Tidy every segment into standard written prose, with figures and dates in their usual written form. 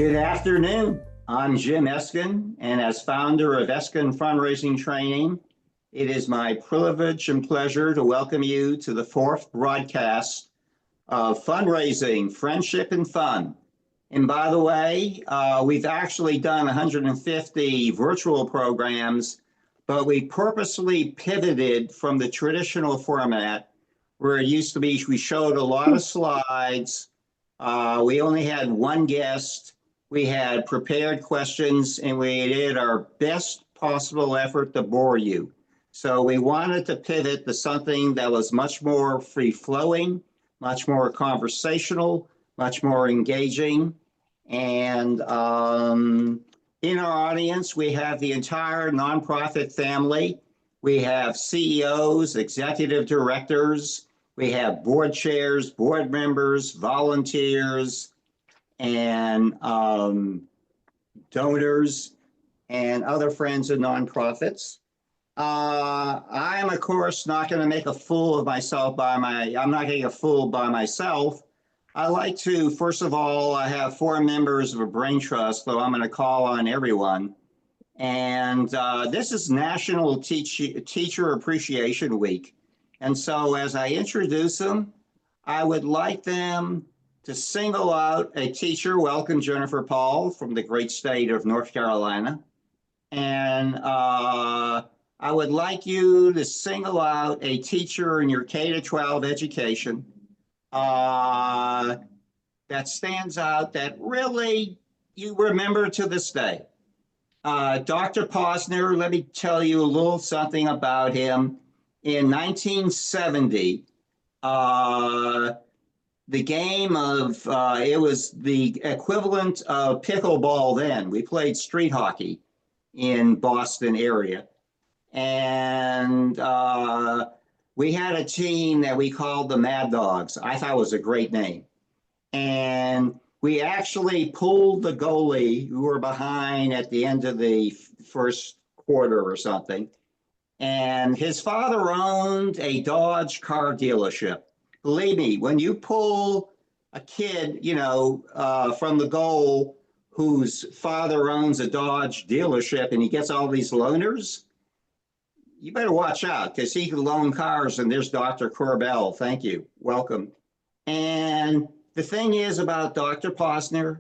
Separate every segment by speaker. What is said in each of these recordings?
Speaker 1: Good afternoon. I'm Jim Eskin, and as founder of Eskin Fundraising Training, it is my privilege and pleasure to welcome you to the fourth broadcast of Fundraising, Friendship, and Fun. And by the way, we've actually done 150 virtual programs, but we purposely pivoted from the traditional format where it used to be we showed a lot of slides. We only had one guest. We had prepared questions, and we did our best possible effort to bore you. So we wanted to pivot to something that was much more free-flowing, much more conversational, much more engaging. And in our audience, we have the entire nonprofit family. We have CEOs, executive directors. We have board chairs, board members, volunteers, and donors and other friends of nonprofits. I'm, of course, not going to make a fool of myself I'm not getting a fool by myself. I like to, first of all, I have 4 members of a brain trust, so I'm going to call on everyone. And this is National Teacher Appreciation Week. And so as I introduce them, I would like them to single out a teacher. Welcome, Jennifer Paul from the great state of North Carolina. And I would like you to single out a teacher in your K-12 education that stands out, that really you remember to this day. Dr. Posner, let me tell you a little something about him. In 1970, the game of, it was the equivalent of pickleball then. We played street hockey in Boston area. And we had a team that we called the Mad Dogs. I thought it was a great name. And we actually pulled the goalie who were behind at the end of the first quarter or something. And his father owned a Dodge car dealership. Believe me, when you pull a kid, from the goal whose father owns a Dodge dealership and he gets all these loaners, you better watch out because he can loan cars. And there's Dr. Corbell. Thank you. Welcome. And the thing is about Dr. Posner,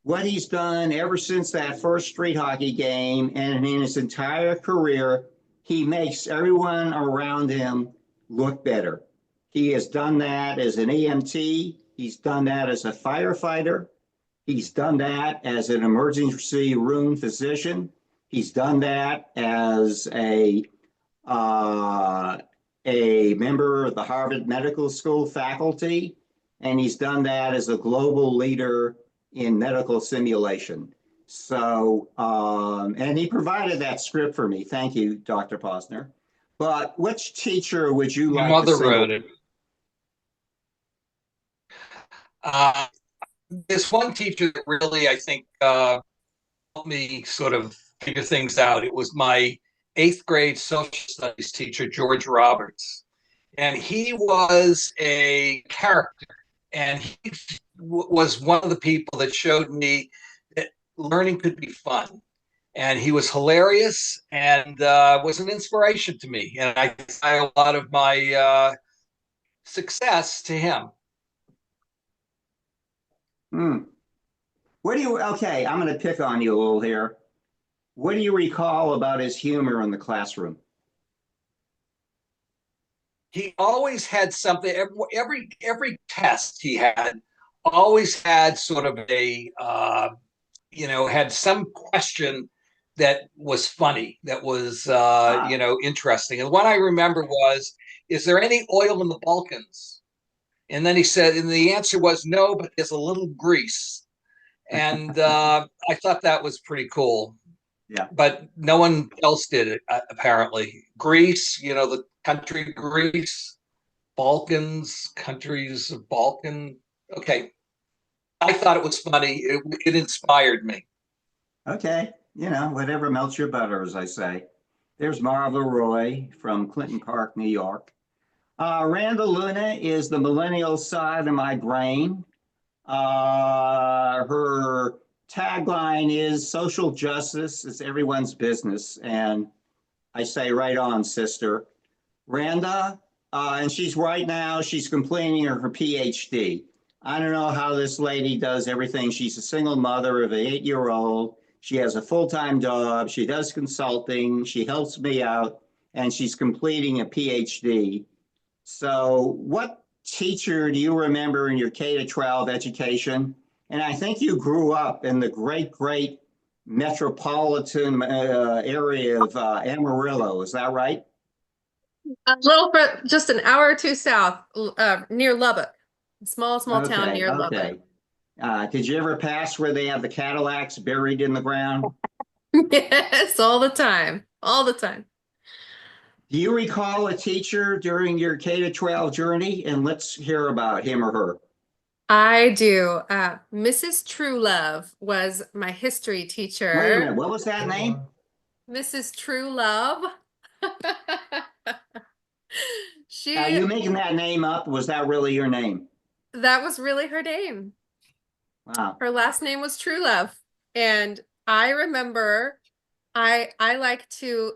Speaker 1: what he's done ever since that first street hockey game and in his entire career, he makes everyone around him look better. He has done that as an EMT. He's done that as a firefighter. He's done that as an emergency room physician. He's done that as a member of the Harvard Medical School faculty. And he's done that as a global leader in medical simulation. So, and he provided that script for me. Thank you, Dr. Posner. But which teacher would you like to
Speaker 2: My mother wrote it. There's one teacher that really, I think, helped me sort of figure things out. It was my 8th grade social studies teacher, George Roberts. And he was a character. And he was one of the people that showed me that learning could be fun. And he was hilarious and was an inspiration to me. And I owe a lot of my success to him.
Speaker 1: Okay, I'm going to pick on you a little here. What do you recall about his humor in the classroom?
Speaker 2: He always had something, every test he had always had sort of a, had some question that was funny, that was, interesting. And what I remember was, is there any oil in the Balkans? And then he said, and the answer was no, but there's a little grease. And I thought that was pretty cool.
Speaker 1: Yeah.
Speaker 2: But no one else did it, apparently. Greece, the country Greece, Balkans, countries of Balkan. Okay. I thought it was funny. It inspired me.
Speaker 1: Okay. Whatever melts your butter, as I say. There's Marva Roy from Clinton Park, New York. Randall Luna is the millennial side of my brain. Her tagline is social justice is everyone's business. And I say, right on, sister. Randa, and she's right now, she's completing her PhD. I don't know how this lady does everything. She's a single mother of an 8-year-old. She has a full-time job. She does consulting. She helps me out, and she's completing a PhD. So what teacher do you remember in your K to 12 education? And I think you grew up in the great metropolitan area of Amarillo. Is that right?
Speaker 3: A little bit, just an hour or two south, near Lubbock. Small town near Lubbock.
Speaker 1: Did you ever pass where they have the Cadillacs buried in the ground?
Speaker 3: Yes, all the time. All the time.
Speaker 1: Do you recall a teacher during your K to 12 journey? And let's hear about him or her.
Speaker 3: I do. Mrs. Truelove was my history
Speaker 1: Wait a
Speaker 3: teacher.
Speaker 1: minute, what was that name?
Speaker 3: Mrs. Truelove.
Speaker 1: Are you making that name up? Was that really your name?
Speaker 3: That was really her name.
Speaker 1: Wow.
Speaker 3: Her last name was Truelove. And I remember I like to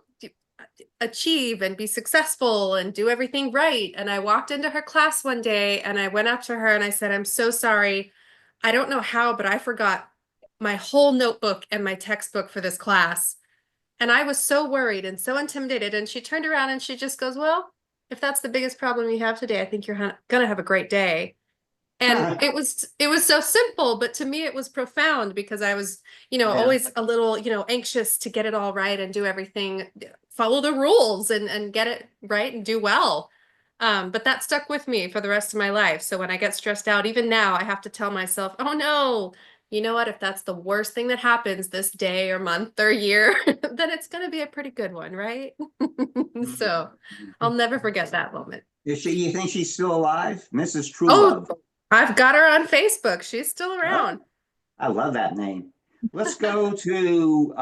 Speaker 3: achieve and be successful and do everything right. And I walked into her class one day and I went up to her and I said, "I'm so sorry. I don't know how, but I forgot my whole notebook and my textbook for this class." And I was so worried and so intimidated. And she turned around and she just goes, "Well, if that's the biggest problem you have today, I think you're gonna have a great day." And it was so simple, but to me it was profound because I was, always a little, anxious to get it all right and do everything, follow the rules and get it right and do well. But that stuck with me for the rest of my life. So when I get stressed out, even now, I have to tell myself, "Oh no, you know what? If that's the worst thing that happens this day or month or year, then it's going to be a pretty good one, right?" So I'll never forget that moment.
Speaker 1: You think she's still alive? Mrs.
Speaker 3: Oh,
Speaker 1: Truelove.
Speaker 3: I've got her on Facebook. She's still around.
Speaker 1: Oh, I love that name. Let's go to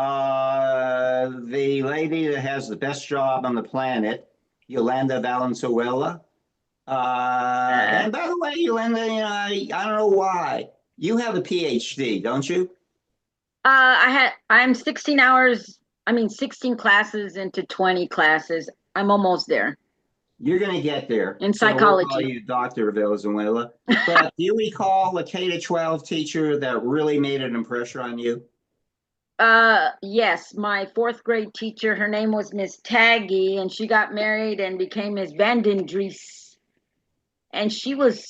Speaker 1: the lady that has the best job on the planet, Yolanda Valenzuela. And by the way, Yolanda, I don't know why. You have a PhD, don't you?
Speaker 4: I'm 16 hours, 16 classes into 20 classes. I'm almost there.
Speaker 1: You're going to get there.
Speaker 4: In psychology.
Speaker 1: So we'll call you Dr. Valenzuela. But do you recall a K to 12 teacher that really made an impression on you?
Speaker 4: Yes, my 4th grade teacher, her name was Miss Taggy, and she got married and became Miss Vandendries. And she was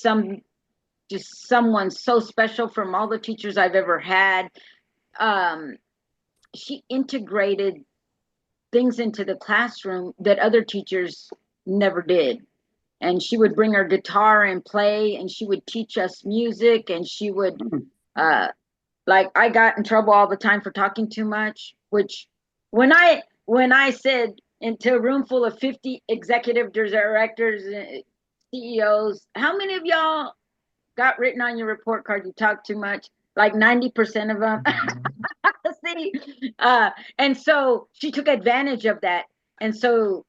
Speaker 4: just someone so special from all the teachers I've ever had. She integrated things into the classroom that other teachers never did. And she would bring her guitar and play, and she would teach us music, and she would like, I got in trouble all the time for talking too much, which when I said into a room full of 50 executive directors, CEOs, how many of y'all got written on your report card you talk too much? Like 90% of them. See, and so she took advantage of that. And so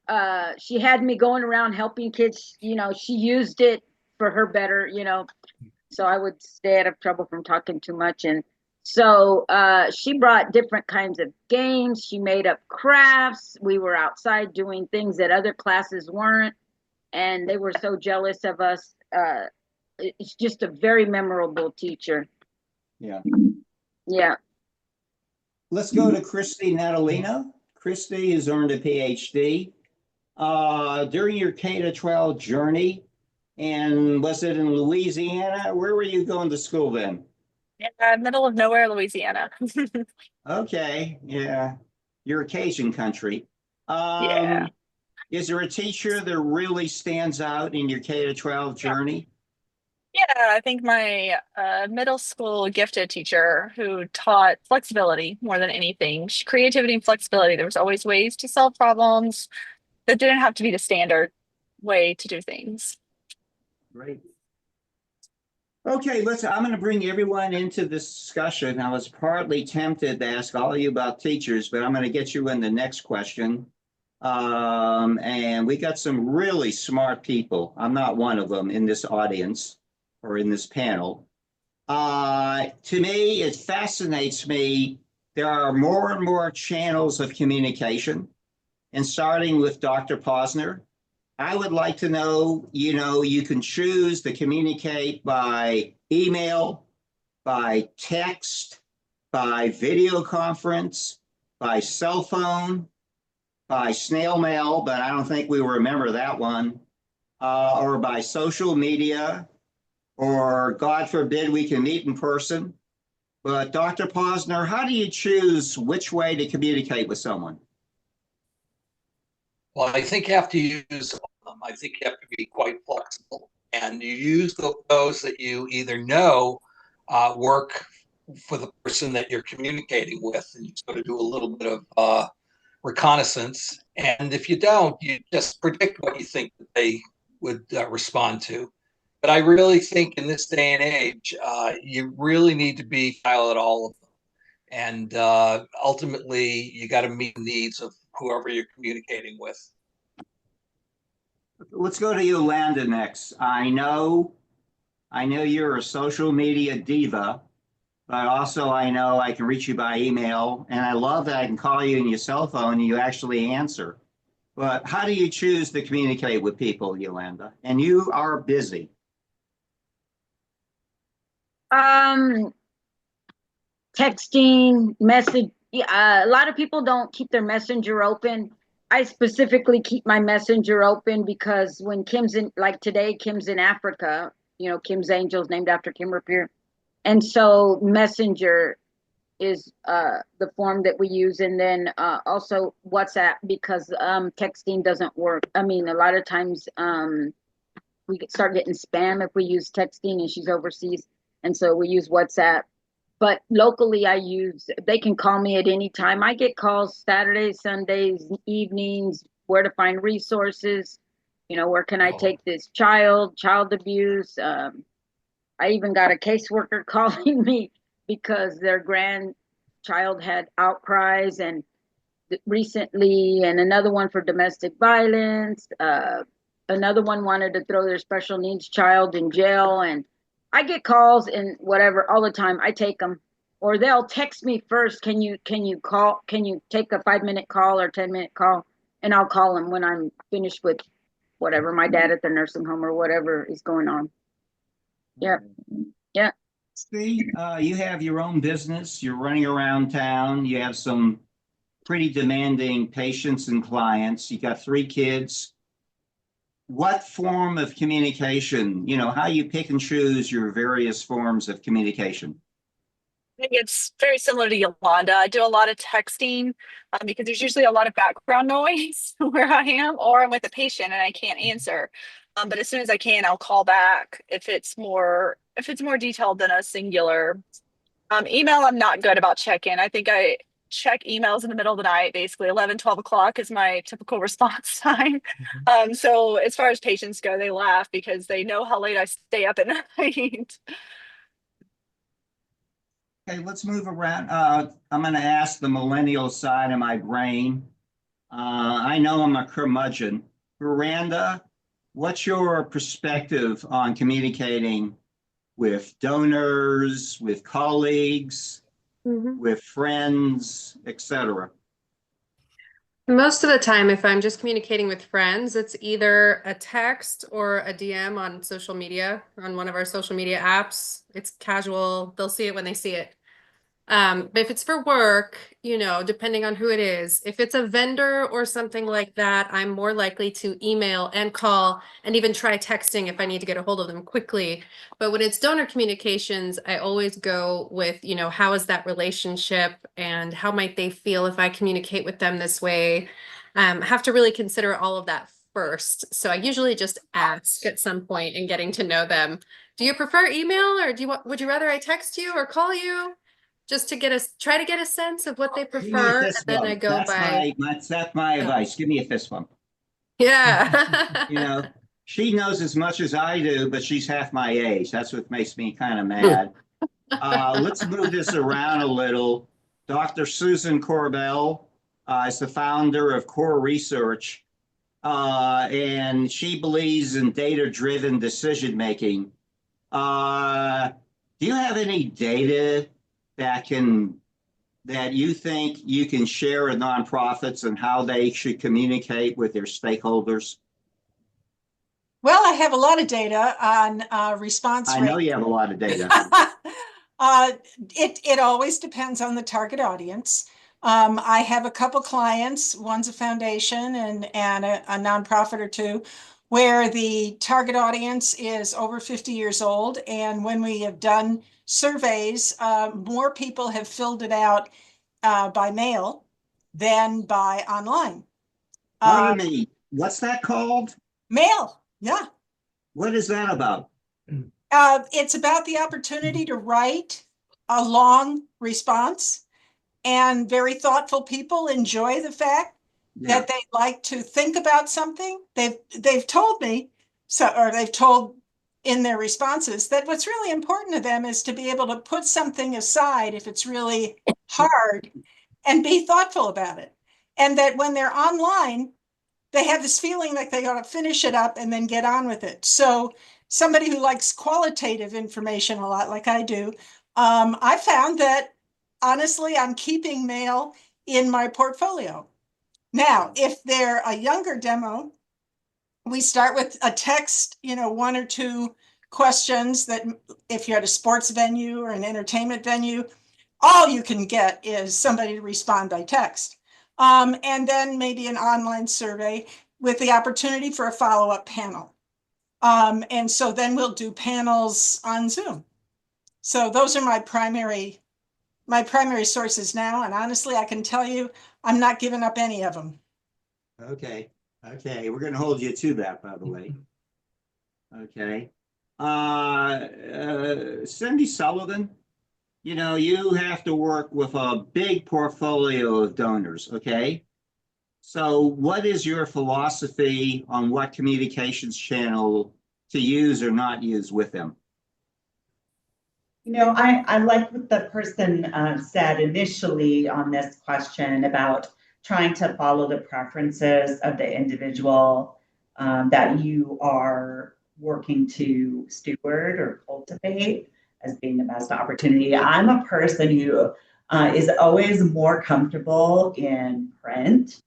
Speaker 4: she had me going around helping kids. She used it for her better, so I would stay out of trouble from talking too much. And so she brought different kinds of games. She made up crafts. We were outside doing things that other classes weren't, and they were so jealous of us. It's just a very memorable teacher.
Speaker 1: Yeah.
Speaker 4: Yeah.
Speaker 1: Let's go to Christy Natalino. Christy has earned a PhD. During your K to 12 journey, and was it in Louisiana? Where were you going to school then?
Speaker 5: Yeah, middle of nowhere, Louisiana.
Speaker 1: Okay, yeah. You're a Cajun country.
Speaker 5: Yeah.
Speaker 1: Is there a teacher that really stands out in your K to 12 journey?
Speaker 5: Yeah, I think my middle school gifted teacher who taught flexibility more than anything, creativity and flexibility. There was always ways to solve problems that didn't have to be the standard way to do things.
Speaker 1: Great. Okay, I'm going to bring everyone into this discussion. I was partly tempted to ask all of you about teachers, but I'm going to get you in the next question. And we got some really smart people. I'm not one of them in this audience or in this panel. To me, it fascinates me. There are more and more channels of communication, and starting with Dr. Posner, I would like to know, you can choose to communicate by email, by text, by video conference, by cell phone, by snail mail, but I don't think we remember that one, or by social media, or God forbid we can meet in person. But Dr. Posner, how do you choose which way to communicate with someone?
Speaker 2: Well, I think you have to use them. I think you have to be quite flexible, and you use those that you either know work for the person that you're communicating with, and you sort of do a little bit of reconnaissance. And if you don't, you just predict what you think that they would respond to. But I really think in this day and age, you really need to be file at all of them. And ultimately, you got to meet the needs of whoever you're communicating with.
Speaker 1: Let's go to Yolanda next. I know you're a social media diva, but also I know I can reach you by email, and I love that I can call you on your cell phone and you actually answer. But how do you choose to communicate with people, Yolanda? And you are busy.
Speaker 4: Texting, message. A lot of people don't keep their messenger open. I specifically keep my messenger open because when Kim's in, like today, Kim's in Africa, Kim's Angels named after Kim Rapier. And so messenger is the form that we use. And then also WhatsApp, because texting doesn't work. I mean, a lot of times we start getting spam if we use texting and she's overseas. And so we use WhatsApp. But locally, they can call me at any time. I get calls Saturdays, Sundays, evenings, where to find resources, where can I take this child abuse. I even got a caseworker calling me because their grandchild had outcries and recently, and another one for domestic violence. Another one wanted to throw their special needs child in jail, and I get calls and whatever all the time. I take them, or they'll text me first. Can you call? Can you take a 5-minute call or 10-minute call? And I'll call them when I'm finished with whatever, my dad at the nursing home or whatever is going on. Yeah, yeah.
Speaker 1: See, you have your own business. You're running around town. You have some pretty demanding patients and clients. You got 3 kids. What form of communication, how you pick and choose your various forms of communication?
Speaker 5: I think it's very similar to Yolanda. I do a lot of texting because there's usually a lot of background noise where I am, or I'm with a patient and I can't answer. But as soon as I can, I'll call back if it's more detailed than a singular. Email, I'm not good about check-in. I think I check emails in the middle of the night, basically 11, 12 o'clock is my typical response time. So as far as patients go, they laugh because they know how late I stay up at night.
Speaker 1: Okay, let's move around. I'm going to ask the millennial side of my brain. I know I'm a curmudgeon. Miranda, what's your perspective on communicating with donors, with colleagues, with friends, etc.?
Speaker 3: Most of the time, if I'm just communicating with friends, it's either a text or a DM on social media, on one of our social media apps. It's casual. They'll see it when they see it. But if it's for work, depending on who it is, if it's a vendor or something like that, I'm more likely to email and call and even try texting if I need to get a hold of them quickly. But when it's donor communications, I always go with, how is that relationship and how might they feel if I communicate with them this way? Have to really consider all of that first. So I usually just ask at some point in getting to know them. Do you prefer email, or would you rather I text you or call you? Just to try to get a sense of what they prefer, and then I go by.
Speaker 1: That's my advice. Give me a fist bump.
Speaker 3: Yeah.
Speaker 1: She knows as much as I do, but she's half my age. That's what makes me kind of mad. Let's move this around a little. Dr. Susan Corbell is the founder of Core Research, and she believes in data-driven decision-making. Do you have any data that can that you think you can share with nonprofits and how they should communicate with their stakeholders?
Speaker 6: Well, I have a lot of data on response
Speaker 1: I
Speaker 6: rate.
Speaker 1: know you have a lot of data.
Speaker 6: It always depends on the target audience. I have a couple clients, one's a foundation and a nonprofit or two, where the target audience is over 50 years old. And when we have done surveys, more people have filled it out by mail than by online.
Speaker 1: Pardon me, what's that called?
Speaker 6: Mail, yeah.
Speaker 1: What is that about?
Speaker 6: It's about the opportunity to write a long response, and very thoughtful people enjoy the fact
Speaker 1: Yeah.
Speaker 6: that they like to think about something. They've told me so, or they've told in their responses that what's really important to them is to be able to put something aside if it's really hard and be thoughtful about it. And that when they're online, they have this feeling like they ought to finish it up and then get on with it. So somebody who likes qualitative information a lot, like I do, I found that honestly, I'm keeping mail in my portfolio. Now, if they're a younger demo, we start with a text, one or two questions that if you're at a sports venue or an entertainment venue, all you can get is somebody to respond by text. And then maybe an online survey with the opportunity for a follow-up panel. And so then we'll do panels on Zoom. So those are my primary sources now. And honestly, I can tell you, I'm not giving up any of them.
Speaker 1: Okay. We're going to hold you to that, by the way. Okay. Cindy Sullivan, you have to work with a big portfolio of donors. Okay. So what is your philosophy on what communications channel to use or not use with them?
Speaker 7: I like what the person said initially on this question about trying to follow the preferences of the individual that you are working to steward or cultivate as being the best opportunity. I'm a person who is always more comfortable in print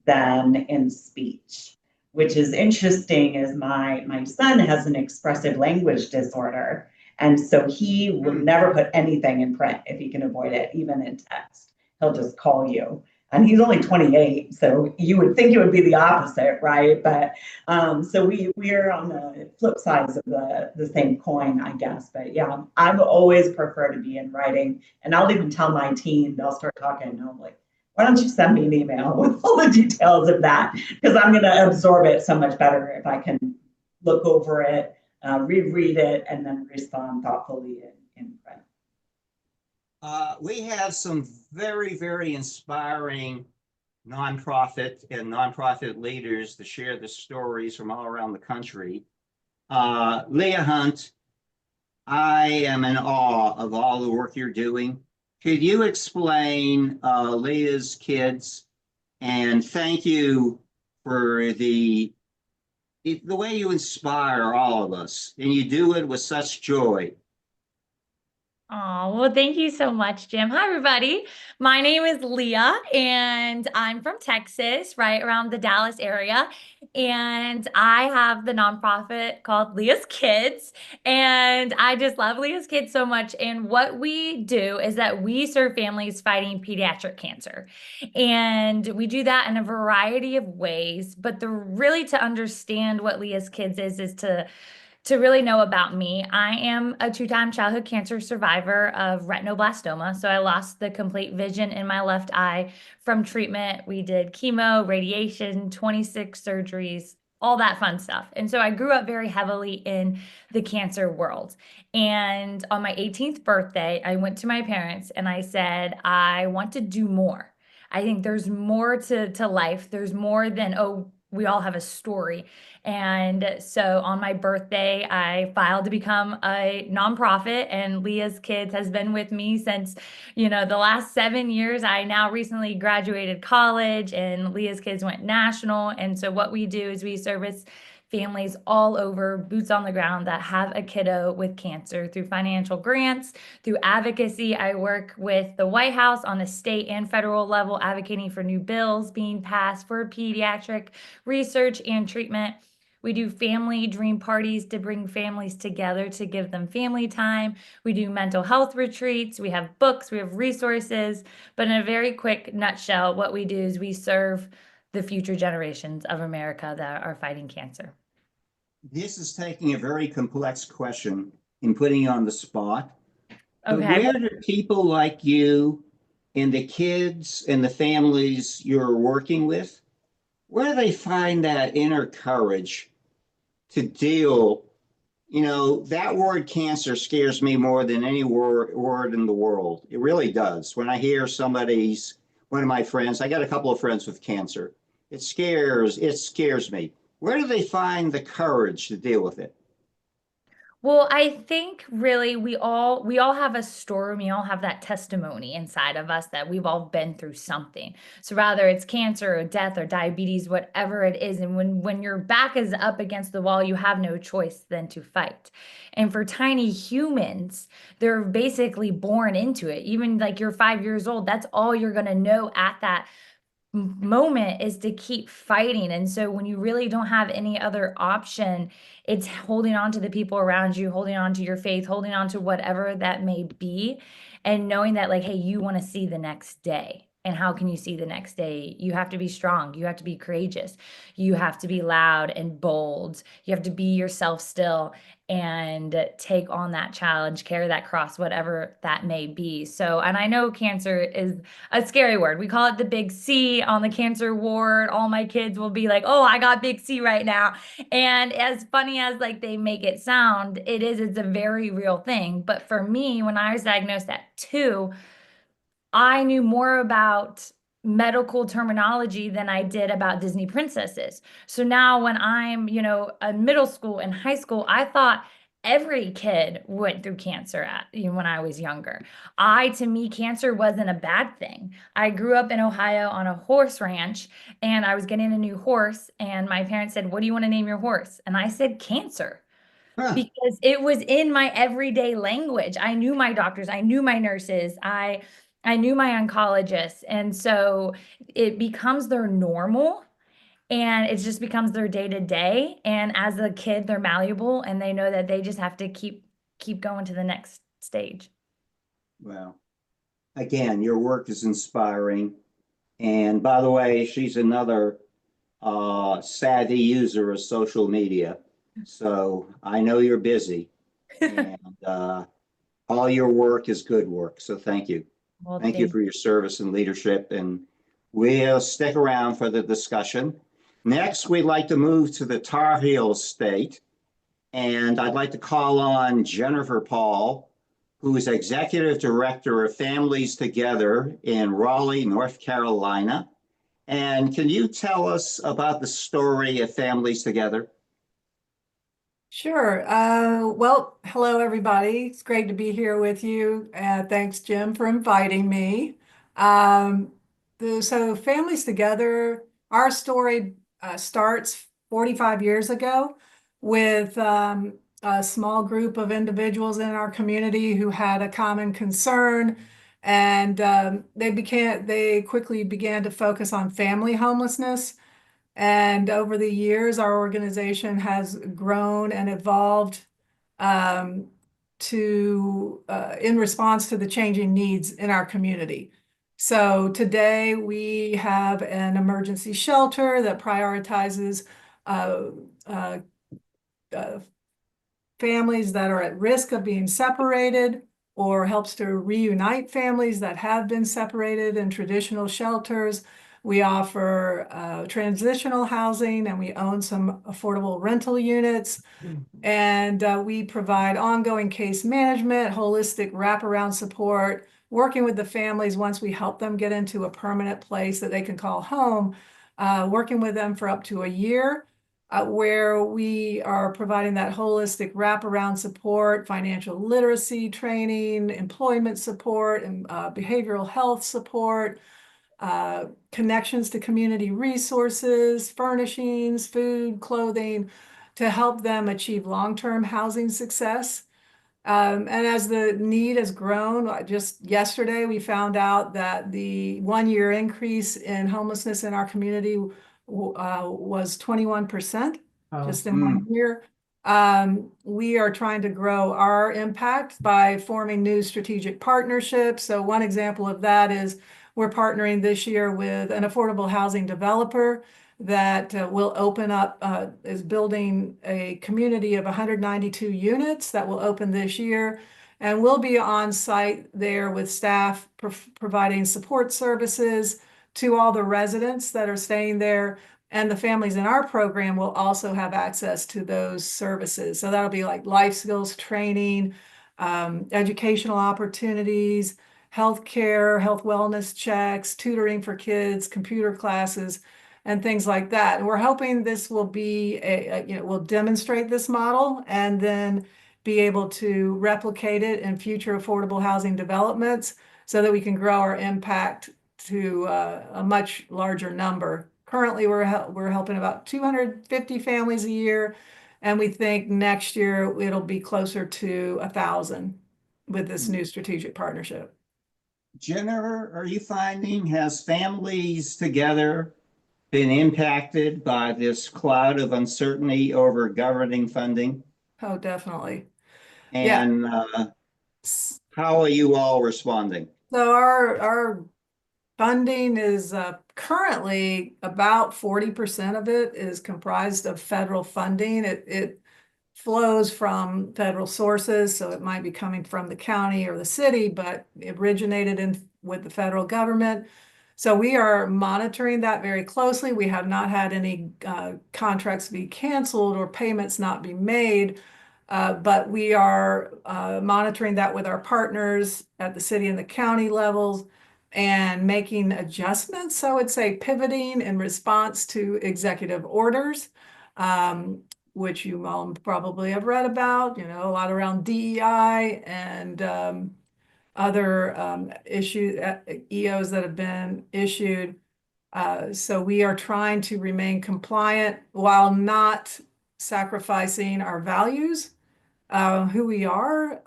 Speaker 7: than in speech, which is interesting as my son has an expressive language disorder. And so he will never put anything in print if he can avoid it, even in text. He'll just call you. And he's only 28, so you would think it would be the opposite, right? But so we're on the flip sides of the same coin, I guess. But yeah, I've always preferred to be in writing. And I'll even tell my team, they'll start talking, and I'm like, why don't you send me an email with all the details of that? Because I'm going to absorb it so much better if I can look over it, reread it, and then respond thoughtfully in print.
Speaker 1: We have some very, very inspiring nonprofit and nonprofit leaders to share the stories from all around the country. Leah Hunt, I am in awe of all the work you're doing. Could you explain Leah's kids? And thank you for the way you inspire all of us, and you do it with such joy.
Speaker 8: Oh, well, thank you so much, Jim. Hi, everybody. My name is Leah, and I'm from Texas, right around the Dallas area. And I have the nonprofit called Leah's Kids. And I just love Leah's Kids so much. And what we do is that we serve families fighting pediatric cancer. And we do that in a variety of ways. But really to understand what Leah's Kids is to really know about me, I am a 2-time childhood cancer survivor of retinoblastoma. So I lost the complete vision in my left eye from treatment. We did chemo, radiation, 26 surgeries, all that fun stuff. And so I grew up very heavily in the cancer world. And on my 18th birthday, I went to my parents and I said, I want to do more. I think there's more to life. There's more than, oh, we all have a story. And so on my birthday, I filed to become a nonprofit, and Leah's Kids has been with me since, the last 7 years. I now recently graduated college, and Leah's Kids went national. And so what we do is we service families all over, boots on the ground, that have a kiddo with cancer through financial grants, through advocacy. I work with the White House on the state and federal level, advocating for new bills being passed for pediatric research and treatment. We do family dream parties to bring families together to give them family time. We do mental health retreats. We have books, we have resources. But in a very quick nutshell, what we do is we serve the future generations of America that are fighting cancer.
Speaker 1: This is taking a very complex question and putting you on the spot. But
Speaker 8: Okay.
Speaker 1: where do people like you and the kids and the families you're working with, where do they find that inner courage to deal? You know, that word cancer scares me more than any word in the world. It really does. When I hear one of my friends, I got a couple of friends with cancer. It scares me. Where do they find the courage to deal with it?
Speaker 8: Well, I think really we all have a story, we all have that testimony inside of us that we've all been through something. So rather it's cancer or death or diabetes, whatever it is, and when your back is up against the wall, you have no choice than to fight. And for tiny humans, they're basically born into it. Even like you're 5 years old, that's all you're going to know at that moment is to keep fighting. And so when you really don't have any other option, it's holding on to the people around you, holding on to your faith, holding on to whatever that may be, and knowing that like, hey, you want to see the next day. And how can you see the next day? You have to be strong. You have to be courageous. You have to be loud and bold. You have to be yourself still and take on that challenge, carry that cross, whatever that may be. So, and I know cancer is a scary word. We call it the big C on the cancer ward. All my kids will be like, oh, I got big C right now. And as funny as like they make it sound, it's a very real thing. But for me, when I was diagnosed at 2, I knew more about medical terminology than I did about Disney princesses. So now when I'm, in middle school and high school, I thought every kid went through cancer when I was younger. To me, cancer wasn't a bad thing. I grew up in Ohio on a horse ranch, and I was getting a new horse, and my parents said, "What do you want to name your horse?" And I said, "Cancer."
Speaker 1: Huh.
Speaker 8: Because it was in my everyday language. I knew my doctors, I knew my nurses, I knew my oncologists. And so it becomes their normal, and it just becomes their day to day. And as a kid, they're malleable, and they know that they just have to keep going to the next stage.
Speaker 1: Well, again, your work is inspiring. And by the way, she's another savvy user of social media. So I know you're busy, and all your work is good work. So thank you.
Speaker 8: Well,
Speaker 1: Thank you for your service and leadership. And we'll stick around for the discussion. Next, we'd like to move to the Tar Heels State. And I'd like to call on Jennifer Paul, who is Executive Director of Families Together in Raleigh, North Carolina. And can you tell us about the story of Families Together?
Speaker 9: Sure. Well, hello, everybody. It's great to be here with you. Thanks, Jim, for inviting me. So Families Together, our story starts 45 years ago with a small group of individuals in our community who had a common concern, and they quickly began to focus on family homelessness. And over the years, our organization has grown and evolved in response to the changing needs in our community. So today we have an emergency shelter that prioritizes families that are at risk of being separated, or helps to reunite families that have been separated in traditional shelters. We offer transitional housing, and we own some affordable rental units. And we provide ongoing case management, holistic wraparound support, working with the families once we help them get into a permanent place that they can call home, working with them for up to a year, where we are providing that holistic wraparound support, financial literacy training, employment support, and behavioral health support, connections to community resources, furnishings, food, clothing, to help them achieve long-term housing success. And as the need has grown, just yesterday we found out that the 1 year increase in homelessness in our community was 21% just in 1 year. We are trying to grow our impact by forming new strategic partnerships. So one example of that is we're partnering this year with an affordable housing developer that will open up, is building a community of 192 units that will open this year. And we'll be on site there with staff providing support services to all the residents that are staying there. And the families in our program will also have access to those services. So that'll be like life skills training, educational opportunities, healthcare, health wellness checks, tutoring for kids, computer classes, and things like that. And we're hoping this will be we'll demonstrate this model and then be able to replicate it in future affordable housing developments so that we can grow our impact to a much larger number. Currently, we're helping about 250 families a year, and we think next year it'll be closer to 1,000 with this new strategic partnership.
Speaker 1: Jennifer, are you finding, has families together been impacted by this cloud of uncertainty over governing funding?
Speaker 9: Oh, definitely.
Speaker 1: And how are you all responding?
Speaker 9: So our funding is currently about 40% of it is comprised of federal funding. It flows from federal sources, so it might be coming from the county or the city, but it originated with the federal government. So we are monitoring that very closely. We have not had any contracts be canceled or payments not be made, but we are monitoring that with our partners at the city and the county levels and making adjustments. So I would say pivoting in response to executive orders, which you all probably have read about, a lot around DEI and other issues, EOs that have been issued. So we are trying to remain compliant while not sacrificing our values, who we are,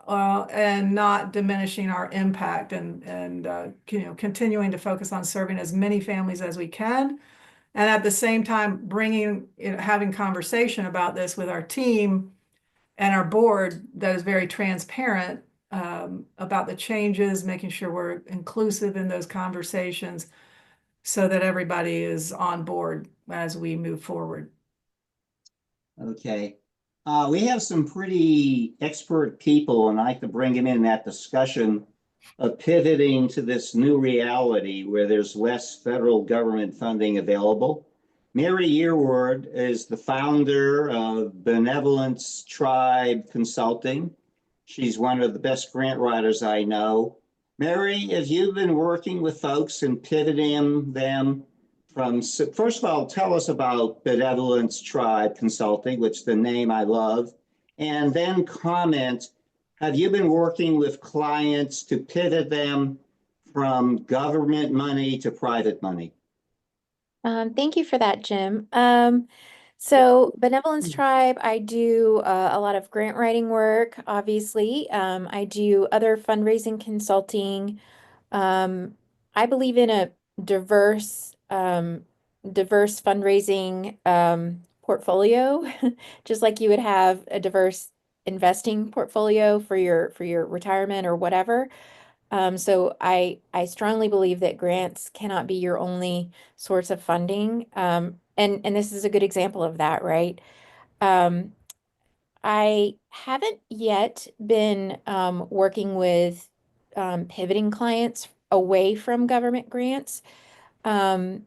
Speaker 9: and not diminishing our impact, and continuing to focus on serving as many families as we can. And at the same time, having conversation about this with our team and our board that is very transparent about the changes, making sure we're inclusive in those conversations so that everybody is on board as we move forward.
Speaker 1: Okay. We have some pretty expert people, and I like to bring them in that discussion of pivoting to this new reality where there's less federal government funding available. Mary Yearwood is the founder of Benevolence Tribe Consulting. She's one of the best grant writers I know. Mary, have you been working with folks and pivoting them from, first of all, tell us about Benevolence Tribe Consulting, which is the name I love, and then comment, have you been working with clients to pivot them from government money to private money?
Speaker 10: Thank you for that, Jim. So Benevolence Tribe, I do a lot of grant writing work, obviously. I do other fundraising consulting. I believe in a diverse fundraising portfolio, just like you would have a diverse investing portfolio for your retirement or whatever. So I strongly believe that grants cannot be your only source of funding. And this is a good example of that, right? I haven't yet been working with pivoting clients away from government grants. I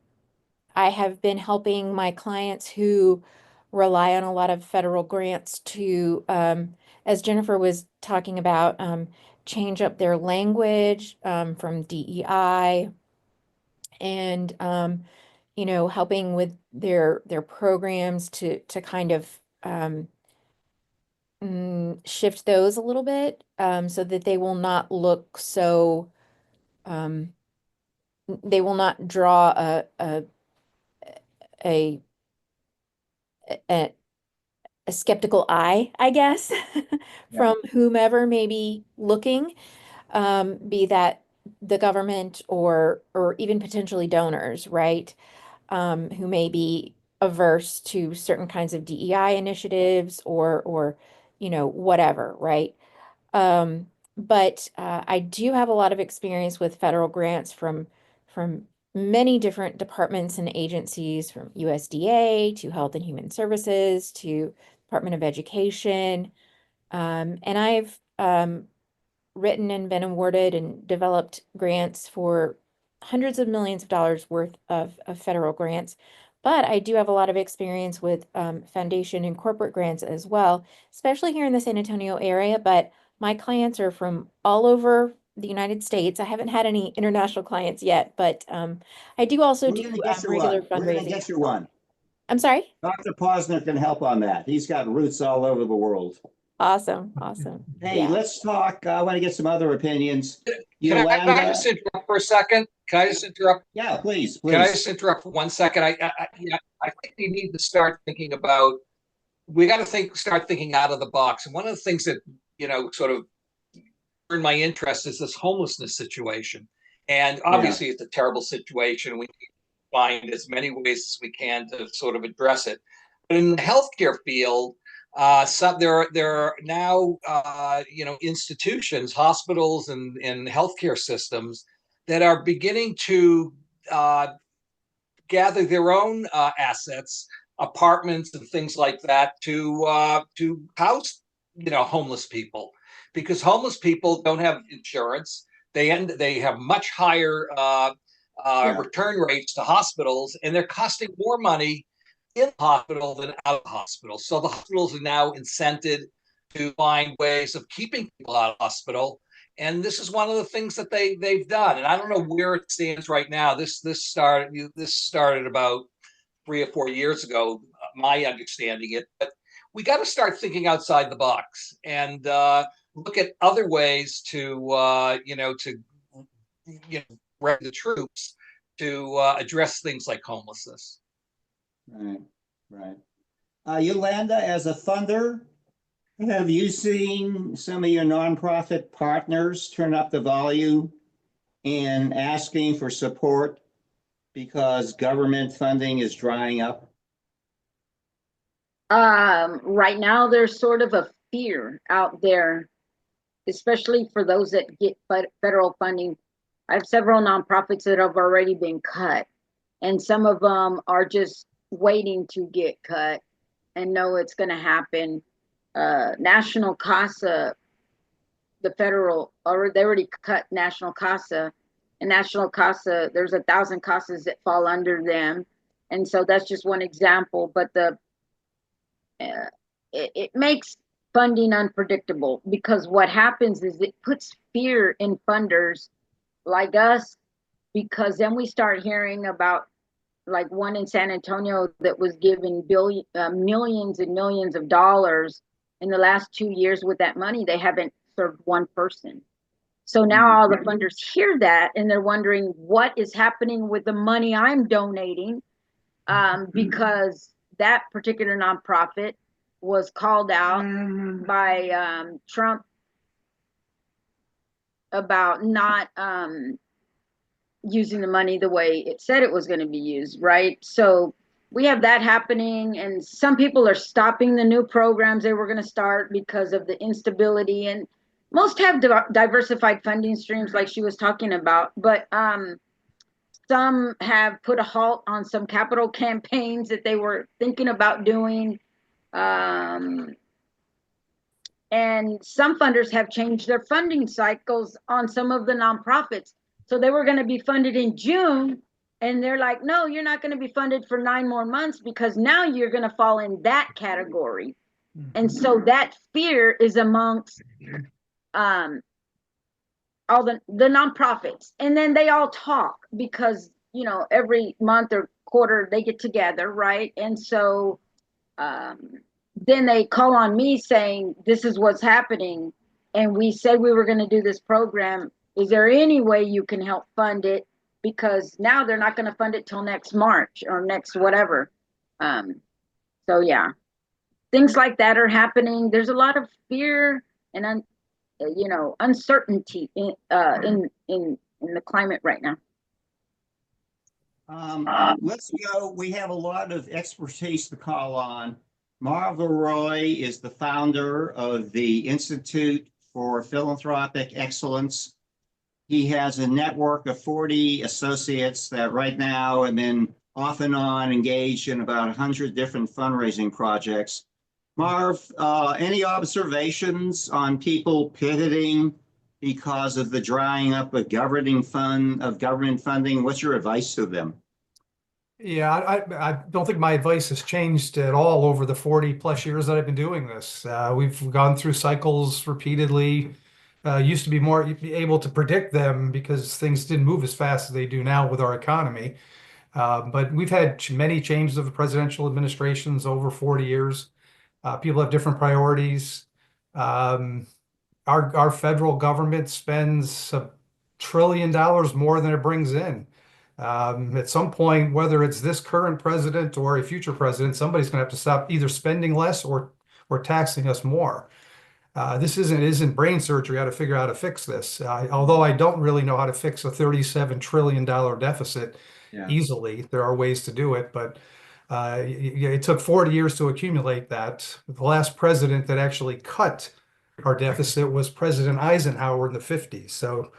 Speaker 10: have been helping my clients who rely on a lot of federal grants to, as Jennifer was talking about, change up their language from DEI and helping with their programs to kind of shift those a little bit so that they will not look so they will not draw a a skeptical eye, I guess, from whomever may be looking, be that the government or even potentially donors, right? Who may be averse to certain kinds of DEI initiatives or whatever, right? But I do have a lot of experience with federal grants from many different departments and agencies, from USDA to Health and Human Services to Department of Education. And I've written and been awarded and developed grants for hundreds of millions of dollars worth of federal grants. But I do have a lot of experience with foundation and corporate grants as well, especially here in the San Antonio area. But my clients are from all over the United States. I haven't had any international clients yet, but I do also
Speaker 1: We're
Speaker 10: do
Speaker 1: going to get you
Speaker 10: regular
Speaker 1: one. We're going to
Speaker 10: fundraising.
Speaker 1: get you one.
Speaker 10: I'm sorry?
Speaker 1: Dr. Posner can help on that. He's got roots all over the world.
Speaker 10: Awesome. Awesome.
Speaker 1: Hey,
Speaker 10: Yeah.
Speaker 1: let's talk. I want to get some other opinions.
Speaker 2: Can
Speaker 1: Yolanda?
Speaker 2: I just interrupt for a second? Can I just interrupt?
Speaker 1: Yeah, please,
Speaker 2: Can I
Speaker 1: please.
Speaker 2: just interrupt for 1 second? I think we need to start thinking about. We got to start thinking out of the box. And one of the things that sort of earned my interest is this homelessness situation. And obviously, it's a terrible situation. We need to find as many ways as we can to sort of address it. But in the healthcare field, there are now institutions, hospitals, and healthcare systems that are beginning to gather their own assets, apartments, and things like that to house homeless people, because homeless people don't have insurance. They have much higher return rates to hospitals, and they're costing more money in the hospital than out of the hospital. So the hospitals are now incented to find ways of keeping people out of hospital. And this is one of the things that they've done. And I don't know where it stands right now. This started about 3 or 4 years ago, my understanding it. But we got to start thinking outside the box and look at other ways to rally the troops to address things like homelessness.
Speaker 1: Right. Yolanda, as a funder, have you seen some of your nonprofit partners turn up the volume in asking for support because government funding is drying up?
Speaker 4: Right now, there's sort of a fear out there, especially for those that get federal funding. I have several nonprofits that have already been cut, and some of them are just waiting to get cut and know it's going to happen. National CASA, the federal, or they already cut National CASA, and National CASA, there's 1,000 CASAs that fall under them, and so that's just one example. But it makes funding unpredictable, because what happens is it puts fear in funders like us, because then we start hearing about, like, one in San Antonio that was given millions and millions of dollars in the last 2 years. With that money, they haven't served one person. So now all the funders hear that, and they're wondering what is happening with the money I'm donating, because that particular nonprofit was called out by Trump about not using the money the way it said it was going to be used, right? So we have that happening, and some people are stopping the new programs they were going to start because of the instability. And most have diversified funding streams, like she was talking about, but some have put a halt on some capital campaigns that they were thinking about doing. And some funders have changed their funding cycles on some of the nonprofits. So they were going to be funded in June, and they're like, no, you're not going to be funded for 9 more months, because now you're going to fall in that category. And so that fear is amongst all the nonprofits. And then they all talk, because, every month or quarter they get together, right? And so then they call on me saying, this is what's happening, and we said we were going to do this program. Is there any way you can help fund it? Because now they're not going to fund it till next March or next whatever. So yeah. things like that are happening. There's a lot of fear and uncertainty in the climate right now.
Speaker 1: Let's go. We have a lot of expertise to call on. Marv Roy is the founder of the Institute for Philanthropic Excellence. He has a network of 40 associates that right now have been off and on engaged in about 100 different fundraising projects. Marv, any observations on people pivoting because of the drying up of government funding? What's your advice to them?
Speaker 11: Yeah, I don't think my advice has changed at all over the 40 plus years that I've been doing this. We've gone through cycles repeatedly. Used to be more able to predict them because things didn't move as fast as they do now with our economy. But we've had many changes of the presidential administrations over 40 years. People have different priorities. Our federal government spends $1 trillion more than it brings in. At some point, whether it's this current president or a future president, somebody's going to have to stop either spending less or taxing us more. This isn't brain surgery how to figure out how to fix this. Although I don't really know how to fix a $37 trillion deficit easily, there are ways to do it, but it took 40 years to accumulate that. The last president that actually cut our deficit was President Eisenhower in the 50s. So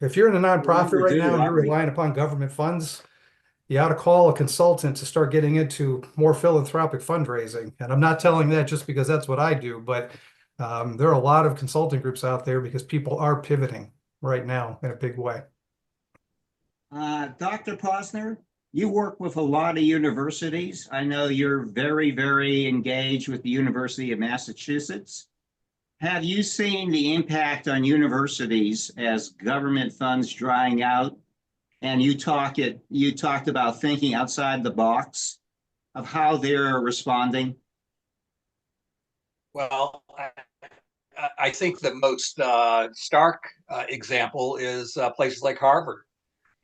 Speaker 11: if you're in a nonprofit right now and you're relying upon government funds, you ought to call a consultant to start getting into more philanthropic fundraising. And I'm not telling that just because that's what I do, but there are a lot of consulting groups out there because people are pivoting right now in a big way.
Speaker 1: Dr. Posner, you work with a lot of universities. I know you're very, very engaged with the University of Massachusetts. Have you seen the impact on universities as government funds drying out? And you talked about thinking outside the box of how they're responding.
Speaker 2: Well, I think the most stark example is places like Harvard.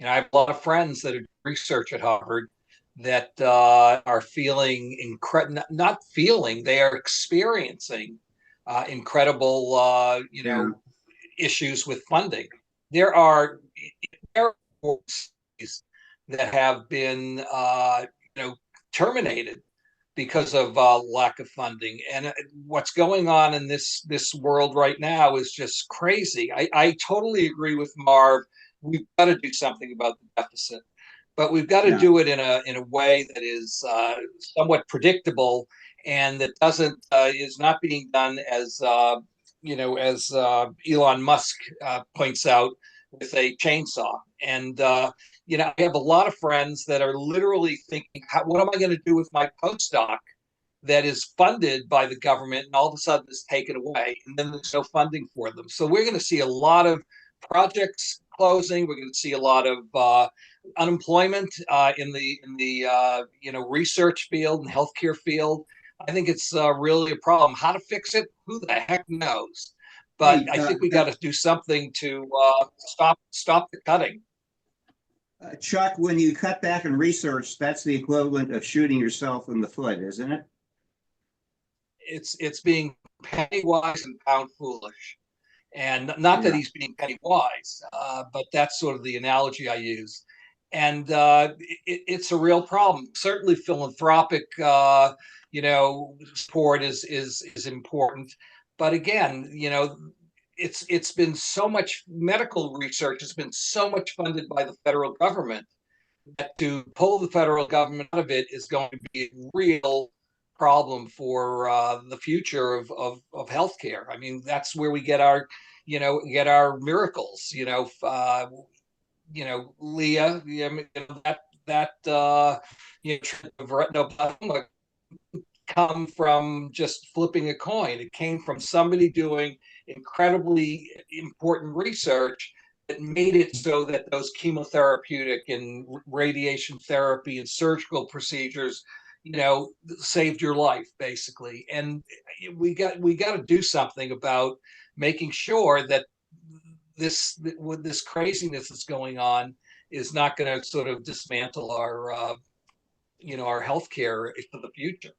Speaker 2: I have a lot of friends that do research at Harvard that are feeling they are experiencing incredible, issues with funding. There are that have been, terminated because of lack of funding. And what's going on in this world right now is just crazy. I totally agree with Marv. We've got to do something about the deficit, but we've got to do it in a way that is somewhat predictable and that is not being done as Elon Musk points out, with a chainsaw. And I have a lot of friends that are literally thinking, what am I going to do with my postdoc that is funded by the government, and all of a sudden it's taken away, and then there's no funding for them. So we're going to see a lot of projects closing. We're going to see a lot of unemployment in the research field and healthcare field. I think it's really a problem. How to fix it? Who the heck knows? But I think we got to do something to stop the cutting.
Speaker 1: Chuck, when you cut back in research, that's the equivalent of shooting yourself in the foot, isn't it?
Speaker 2: It's being penny wise and pound foolish. And not that he's being penny wise, but that's sort of the analogy I use. And it's a real problem. Certainly philanthropic support is important. But again, it's been so much, medical research has been so much funded by the federal government that to pull the federal government out of it is going to be a real problem for the future of healthcare. I mean, that's where we get our miracles. Leah, retinopathy come from just flipping a coin. It came from somebody doing incredibly important research that made it so that those chemotherapeutic and radiation therapy and surgical procedures, saved your life basically. And we got to do something about making sure that this craziness that's going on is not going to sort of dismantle our healthcare for the future.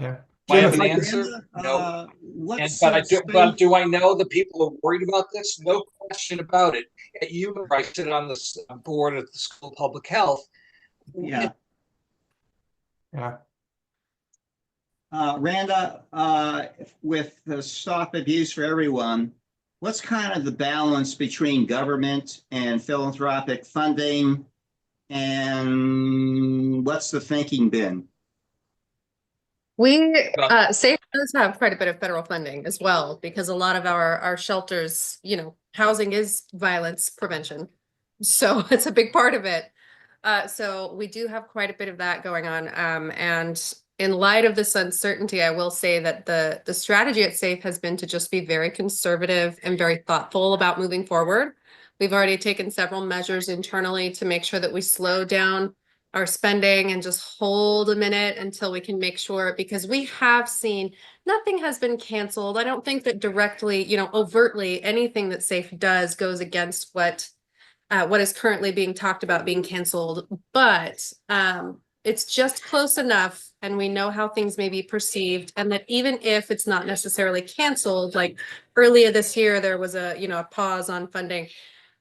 Speaker 11: Yeah.
Speaker 2: Do I have
Speaker 11: Jim,
Speaker 2: an
Speaker 11: if I could-
Speaker 2: answer? No.
Speaker 1: What
Speaker 2: And
Speaker 1: sort of
Speaker 2: but
Speaker 1: space?
Speaker 2: do I know that people are worried about this? No question about it. At UMass, I sit on the board of the School of Public Health.
Speaker 1: Yeah.
Speaker 11: yeah.
Speaker 1: Randa, with the Stop Abuse for Everyone, what's kind of the balance between government and philanthropic funding? And what's the thinking been?
Speaker 3: We SAFE does have quite a bit of federal funding as well, because a lot of our shelters, you know, housing is violence prevention. So it's a big part of it. So we do have quite a bit of that going on. And in light of this uncertainty, I will say that the strategy at SAFE has been to just be very conservative and very thoughtful about moving forward. We've already taken several measures internally to make sure that we slow down our spending and just hold a minute until we can make sure, because we have seen nothing has been canceled. I don't think that directly, you know, overtly anything that SAFE does goes against what is currently being talked about being canceled, but it's just close enough, and we know how things may be perceived, and that even if it's not necessarily canceled, like earlier this year, there was a pause on funding.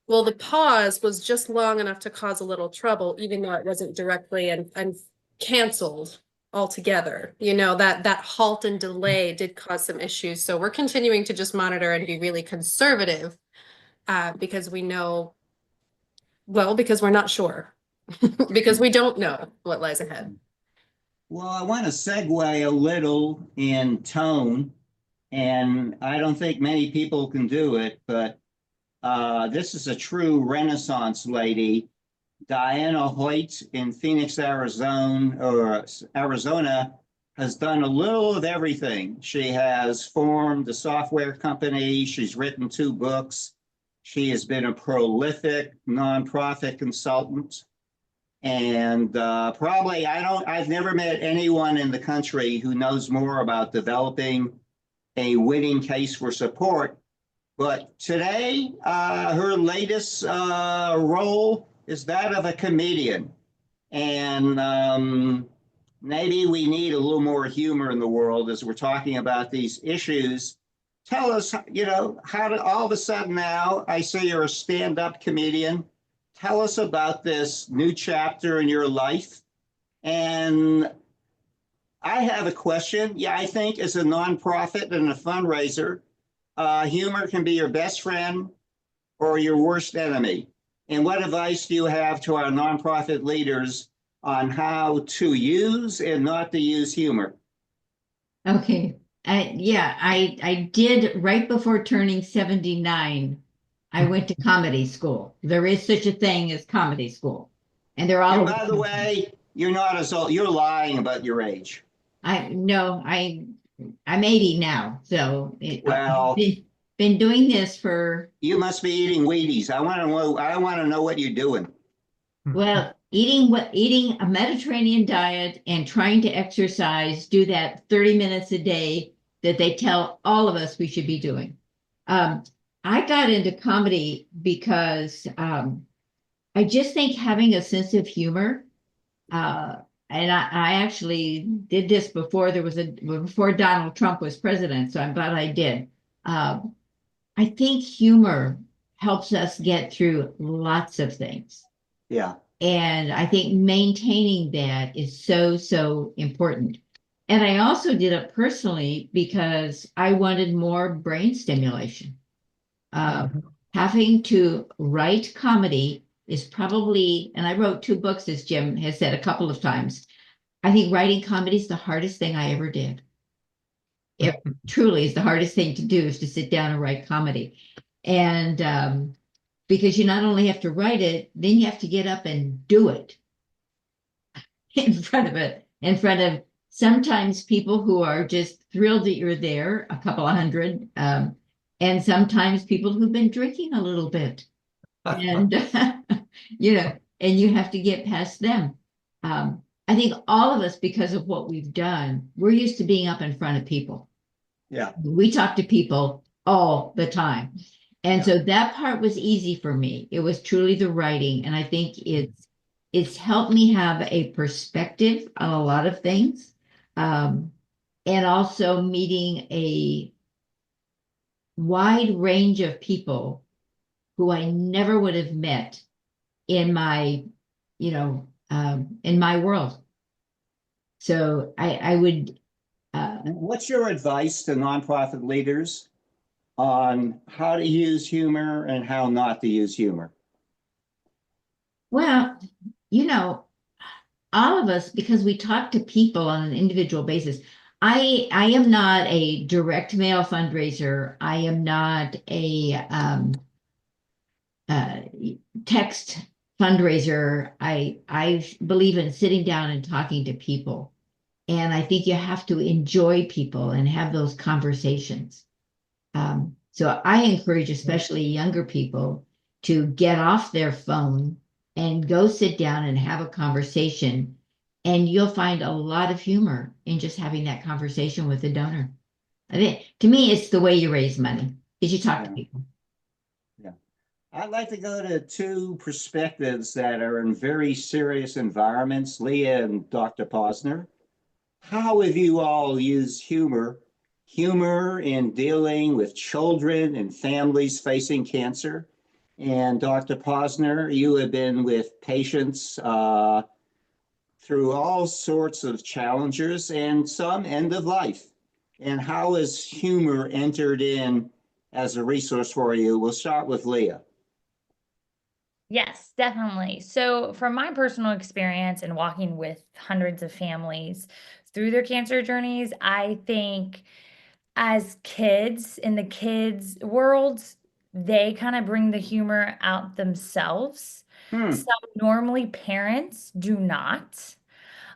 Speaker 3: Well, the pause was just long enough to cause a little trouble, even though it wasn't directly and canceled altogether. You know, that halt and delay did cause some issues. So we're continuing to just monitor and be really conservative because we know, well, because we're not sure, because we don't know what lies ahead.
Speaker 1: Well, I want to segue a little in tone, and I don't think many people can do it, but this is a true Renaissance lady. Diana Hoyt in Phoenix, Arizona, has done a little of everything. She has formed a software company. She's written 2 books. She has been a prolific nonprofit consultant. And I've never met anyone in the country who knows more about developing a winning case for support. But today, her latest role is that of a comedian. And maybe we need a little more humor in the world as we're talking about these issues. Tell us, how did all of a sudden now I say you're a stand-up comedian. Tell us about this new chapter in your life. And I have a question. Yeah, I think as a nonprofit and a fundraiser, humor can be your best friend or your worst enemy. And what advice do you have to our nonprofit leaders on how to use and not to use humor?
Speaker 12: Okay. I did right before turning 79. I went to comedy school. There is such a thing as comedy school. And they're all.
Speaker 1: And by the way, you're not as old. You're lying about your age.
Speaker 12: I'm 80 now. So
Speaker 1: Well,
Speaker 12: I've been doing this for.
Speaker 1: You must be eating Wheaties. I want to know what you're doing.
Speaker 12: Well, eating a Mediterranean diet and trying to exercise, do that 30 minutes a day that they tell all of us we should be doing. I got into comedy because I just think having a sense of humor, and I actually did this before before Donald Trump was president, so I'm glad I did. I think humor helps us get through lots of things.
Speaker 1: Yeah.
Speaker 12: And I think maintaining that is so, so important. And I also did it personally because I wanted more brain stimulation. Having to write comedy is probably, and I wrote 2 books, as Jim has said a couple of times. I think writing comedy is the hardest thing I ever did. It truly is the hardest thing to do, is to sit down and write comedy. And because you not only have to write it, then you have to get up and do it in front of sometimes people who are just thrilled that you're there, a couple of hundred, and sometimes people who've been drinking a little bit. And, and you have to get past them. I think all of us, because of what we've done, we're used to being up in front of people.
Speaker 1: Yeah.
Speaker 12: We talk to people all the time. And so that part was easy for me. It was truly the writing. And I think it's helped me have a perspective on a lot of things. and also meeting a wide range of people who I never would have met in my, in my world. So I would.
Speaker 1: What's your advice to nonprofit leaders on how to use humor and how not to use humor?
Speaker 12: Well, you know, all of us, because we talk to people on an individual basis. I am not a direct mail fundraiser. I am not a uh, text fundraiser. I believe in sitting down and talking to people. And I think you have to enjoy people and have those conversations. So I encourage, especially younger people, to get off their phone and go sit down and have a conversation. And you'll find a lot of humor in just having that conversation with the donor. I think, to me, it's the way you raise money, is you talk to people.
Speaker 1: Yeah. I'd like to go to two perspectives that are in very serious environments, Leah and Dr. Posner. How have you all used humor in dealing with children and families facing cancer? And Dr. Posner, you have been with patients through all sorts of challenges and some end of life. And how has humor entered in as a resource for you? We'll start with Leah.
Speaker 8: Yes, definitely. So, from my personal experience in walking with hundreds of families through their cancer journeys, I think as kids in the kids' worlds, they kind of bring the humor out themselves.
Speaker 1: Hmm.
Speaker 8: Some normally parents do not.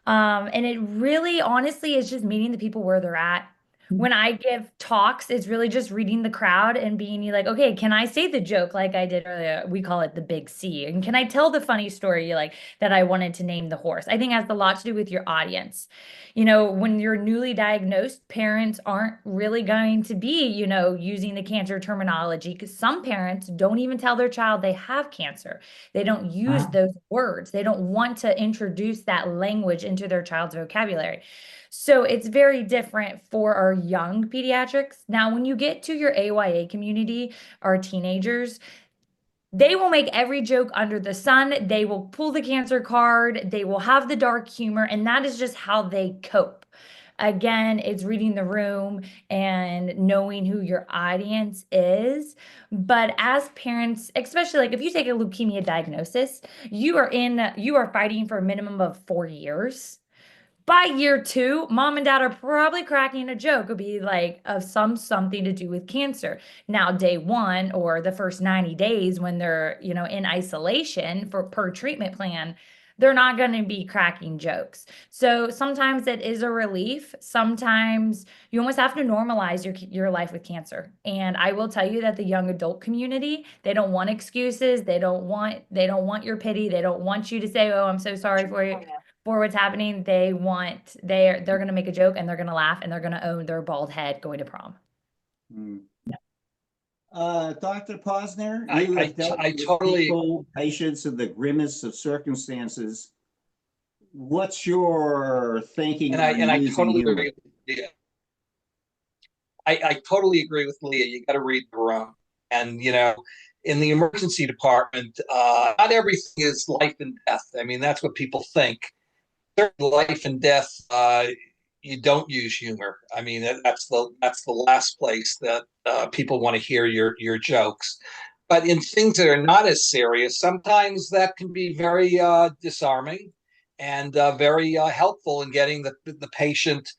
Speaker 8: And it really, honestly, is just meeting the people where they're at. When I give talks, it's really just reading the crowd and being like, okay, can I say the joke like I did earlier? We call it the big C. And can I tell the funny story like that I wanted to name the horse? I think it has a lot to do with your audience. You know, when you're newly diagnosed, parents aren't really going to be, using the cancer terminology because some parents don't even tell their child they have cancer. They don't use those words. They don't want to introduce that language into their child's vocabulary. So it's very different for our young pediatrics. Now, when you get to your AYA community, our teenagers, they will make every joke under the sun. They will pull the cancer card. They will have the dark humor, and that is just how they cope. Again, it's reading the room and knowing who your audience is. But as parents, especially like if you take a leukemia diagnosis, you are fighting for a minimum of 4 years. By year 2, mom and dad are probably cracking a joke. It'll be like of something to do with cancer. Now, day 1 or the first 90 days when they're, in isolation for per treatment plan, they're not going to be cracking jokes. So sometimes it is a relief. Sometimes you almost have to normalize your life with cancer. And I will tell you that the young adult community, they don't want excuses. They don't want your pity. They don't want you to say, "Oh, I'm so sorry for you." For what's happening, they're going to make a joke and they're going to laugh and they're going to own their bald head going to prom.
Speaker 1: Dr. Posner,
Speaker 2: I-
Speaker 1: you
Speaker 2: I
Speaker 1: have dealt
Speaker 2: I
Speaker 1: with
Speaker 2: totally-
Speaker 1: people, patients in the grimmest of circumstances. What's your thinking
Speaker 2: And
Speaker 1: on
Speaker 2: I
Speaker 1: using
Speaker 2: totally
Speaker 1: humor?
Speaker 2: agree with Leah. I totally agree with Leah. You got to read the room. And, in the emergency department, not everything is life and death. I mean, that's what people think. Certain life and death, you don't use humor. I mean, that's the last place that people want to hear your jokes. But in things that are not as serious, sometimes that can be very disarming and very helpful in getting the patient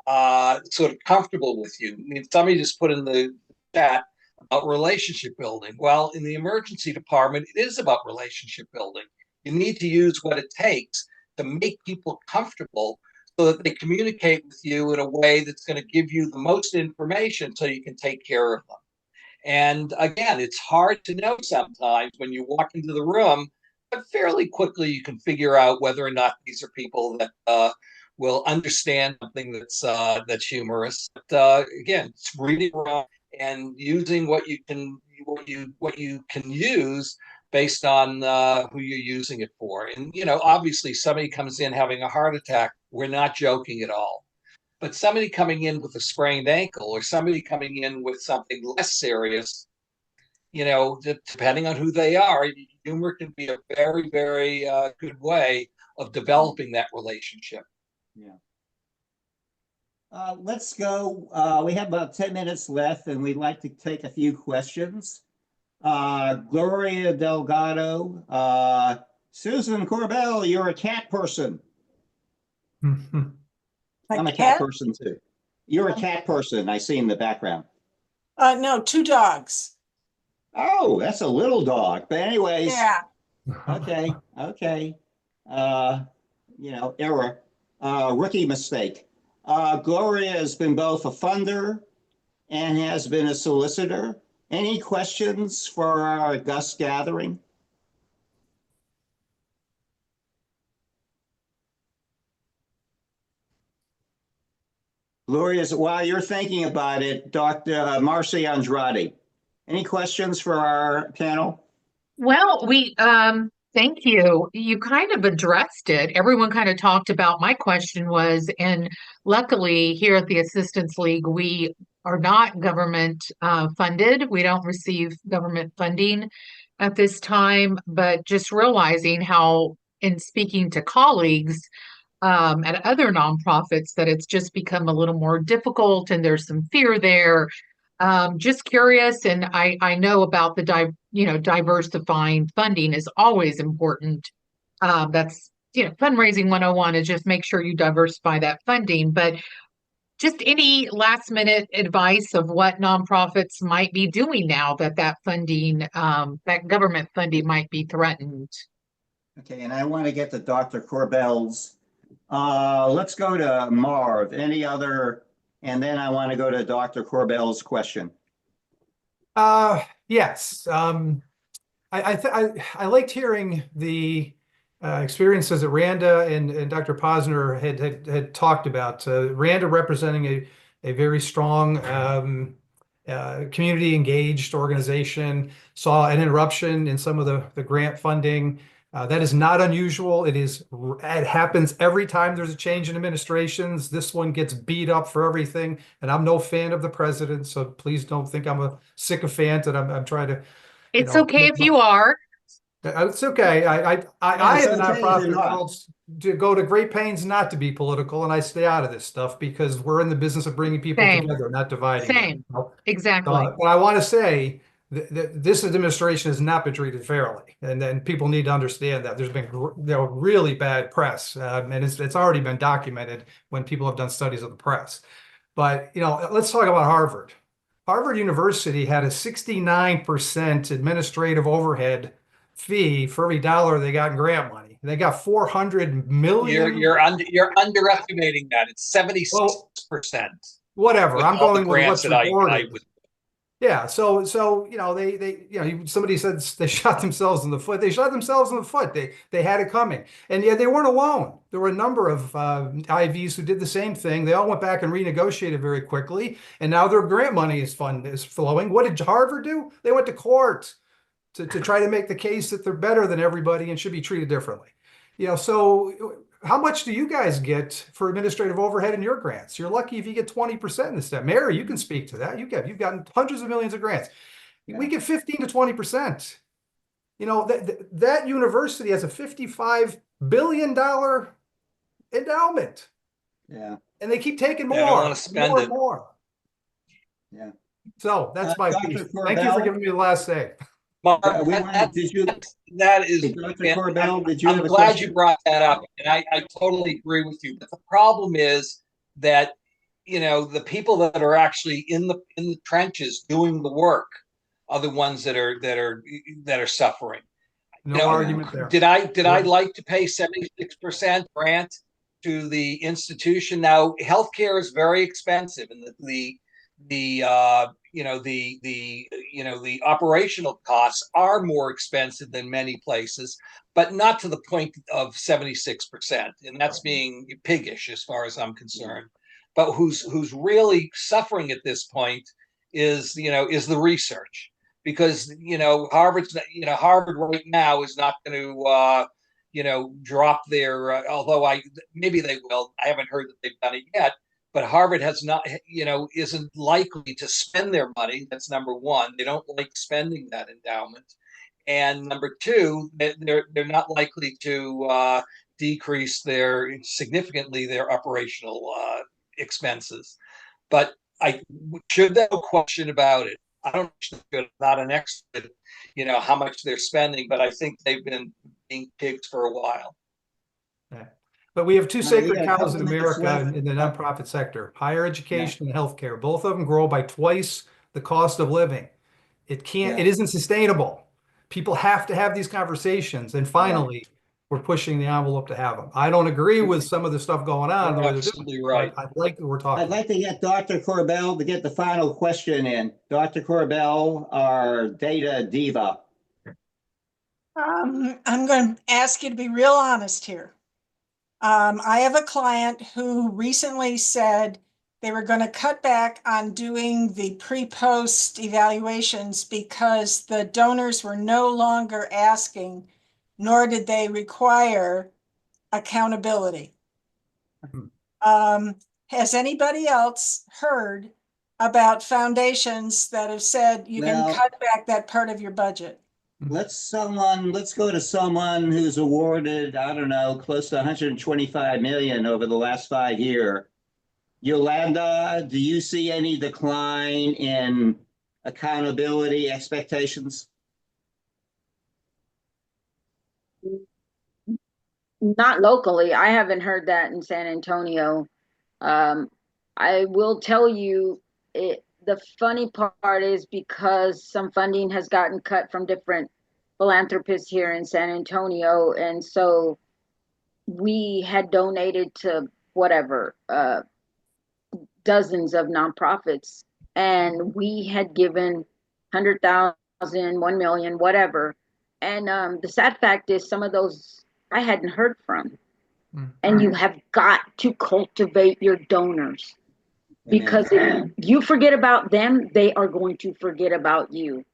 Speaker 2: sort of comfortable with you. I mean, somebody just put in the chat about relationship building. Well, in the emergency department, it is about relationship building. You need to use what it takes to make people comfortable so that they communicate with you in a way that's going to give you the most information so you can take care of them. And again, it's hard to know sometimes when you walk into the room, but fairly quickly you can figure out whether or not these are people that will understand something that's humorous. But again, it's reading around and using what you can use based on who you're using it for. And obviously, somebody comes in having a heart attack. We're not joking at all. But somebody coming in with a sprained ankle or somebody coming in with something less serious, depending on who they are, humor can be a very, very good way of developing that relationship.
Speaker 1: Yeah. Let's go. We have about 10 minutes left, and we'd like to take a few questions. Gloria Delgado, Susan Corbell, you're a cat person. I'm a cat person too. You're a cat person, I see in the background.
Speaker 6: No, 2 dogs.
Speaker 1: Oh, that's a little dog. But anyways,
Speaker 6: Yeah.
Speaker 1: okay. Error. Rookie mistake. Gloria has been both a funder and has been a solicitor. Any questions for our August gathering? Gloria, while you're thinking about it, Dr. Marcy Andrade, any questions for our panel?
Speaker 13: Well, thank you. You kind of addressed it. Everyone kind of talked about my question was, and luckily here at the Assistance League, we are not government funded. We don't receive government funding at this time, but just realizing how, in speaking to colleagues at other nonprofits, that it's just become a little more difficult and there's some fear there. Just curious, and I know about the diversifying funding is always important. That's fundraising 101 is just make sure you diversify that funding. But just any last minute advice of what nonprofits might be doing now that funding, that government funding might be threatened.
Speaker 1: Okay, and I want to get to Dr. Corbell's. Let's go to Marv. Any other? And then I want to go to Dr. Corbell's question.
Speaker 11: Yes. I liked hearing the experiences that Randa and Dr. Posner had talked about. Randa representing a very strong community engaged organization, saw an interruption in some of the grant funding. That is not unusual. It happens every time there's a change in administrations. This one gets beat up for everything, and I'm no fan of the president, so please don't think I'm a sycophant and I'm trying to.
Speaker 13: It's okay if you are.
Speaker 11: It's okay. I have a nonprofit called to go to great pains not to be political, and I stay out of this stuff because we're in the business of bringing people together, not dividing them.
Speaker 13: Exactly.
Speaker 11: But I want to say that this administration has not been treated fairly, and then people need to understand that there's been really bad press, and it's already been documented when people have done studies of the press. But let's talk about Harvard. Harvard University had a 69% administrative overhead fee for every dollar they got in grant money. They got $400 million.
Speaker 2: You're underestimating that. It's 76%.
Speaker 11: Whatever. I'm going with what's reported. Yeah. So somebody said they shot themselves in the foot. They shot themselves in the foot. They had it coming, and yet they weren't alone. There were a number of IVs who did the same thing. They all went back and renegotiated very quickly, and now their grant money is flowing. What did Harvard do? They went to court to try to make the case that they're better than everybody and should be treated differently. So how much do you guys get for administrative overhead in your grants? You're lucky if you get 20% in this step. Mary, you can speak to that. You've gotten hundreds of millions of grants. Yeah. We get 15 to 20%. That university has a $55 billion endowment.
Speaker 1: Yeah.
Speaker 11: And they keep taking more,
Speaker 2: and
Speaker 11: more.
Speaker 1: Yeah.
Speaker 11: So that's my piece. Thank you for giving me the last say.
Speaker 2: Mark,
Speaker 1: I'm glad
Speaker 2: you brought that up, and I totally agree with you. But the problem is that the people that are actually in the trenches doing the work are the ones that are suffering.
Speaker 11: No argument there.
Speaker 2: Did I like to pay 76% grant to the institution? Now, healthcare is very expensive, and the operational costs are more expensive than many places, but not to the point of 76%. And that's being piggish as far as I'm concerned. But who's really suffering at this point is the research, because Harvard right now is not going to drop their although maybe they will. I haven't heard that they've done it yet. but Harvard has not, isn't likely to spend their money. That's number one. They don't like spending that endowment. And number two, they're not likely to decrease significantly their operational expenses. But I should have no question about it. I don't not an expert, how much they're spending, but I think they've been being pigs for a while.
Speaker 11: Yeah. But we have two
Speaker 1: We
Speaker 11: sacred
Speaker 1: got a
Speaker 11: cows
Speaker 1: couple
Speaker 11: in
Speaker 1: minutes
Speaker 11: America
Speaker 1: left.
Speaker 11: in the nonprofit sector: higher education and healthcare. Both of them grow by twice the cost of living. It isn't sustainable. People have to have these conversations. And finally, we're pushing the envelope to have them. I don't agree with some of the stuff going on the way they're doing.
Speaker 2: Absolutely right.
Speaker 11: I like that we're talking.
Speaker 1: I'd like to get Dr. Corbell to get the final question in. Dr. Corbell, our data diva.
Speaker 6: I'm going to ask you to be real honest here. I have a client who recently said they were going to cut back on doing the pre-post evaluations because the donors were no longer asking, nor did they require accountability. Has anybody else heard about foundations that have said you can cut back that part of your budget?
Speaker 1: Let's go to someone who's awarded, I don't know, close to 125 million over the last 5 years. Yolanda, do you see any decline in accountability expectations?
Speaker 4: Not locally. I haven't heard that in San Antonio. I will tell you, the funny part is because some funding has gotten cut from different philanthropists here in San Antonio, and so we had donated to whatever, dozens of nonprofits, and we had given 100,000, 1 million, whatever. And the sad fact is some of those I hadn't heard from. And you have got to cultivate your donors, because if you forget about them, they are going to forget about you.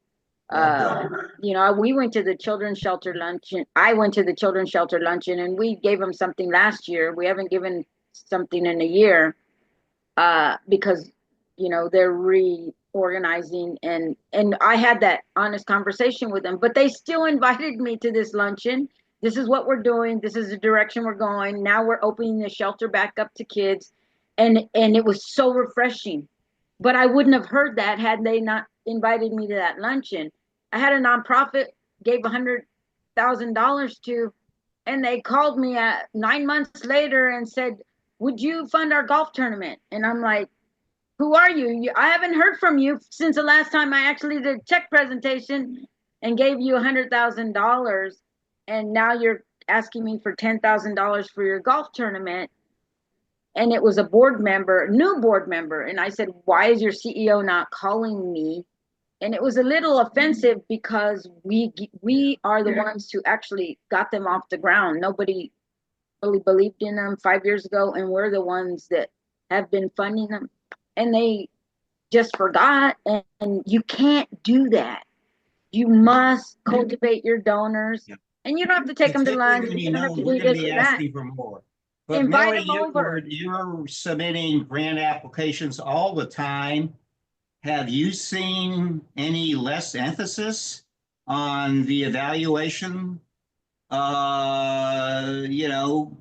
Speaker 4: We went to the children's shelter luncheon. I went to the children's shelter luncheon, and we gave them something last year. We haven't given something in a year because, they're reorganizing. And I had that honest conversation with them, but they still invited me to this luncheon. This is what we're doing. This is the direction we're going. Now we're opening the shelter back up to kids. And it was so refreshing. But I wouldn't have heard that had they not invited me to that luncheon. I had a nonprofit, gave $100,000 to, and they called me 9 months later and said, would you fund our golf tournament? And I'm like, who are you? I haven't heard from you since the last time I actually did a check presentation and gave you $100,000. And now you're asking me for $10,000 for your golf tournament. And it was a new board member. And I said, why is your CEO not calling me? And it was a little offensive because we are the ones who actually got them off the ground. Nobody really believed in them 5 years ago. And we're the ones that have been funding them. And they just forgot. And you can't do that. You must cultivate your donors. Yeah. And you don't have to take them to lunch. You don't have to do this or that.
Speaker 1: For more. But
Speaker 4: invite
Speaker 1: Mary,
Speaker 4: them over.
Speaker 1: You're submitting grant applications all the time. Have you seen any less emphasis on the evaluation,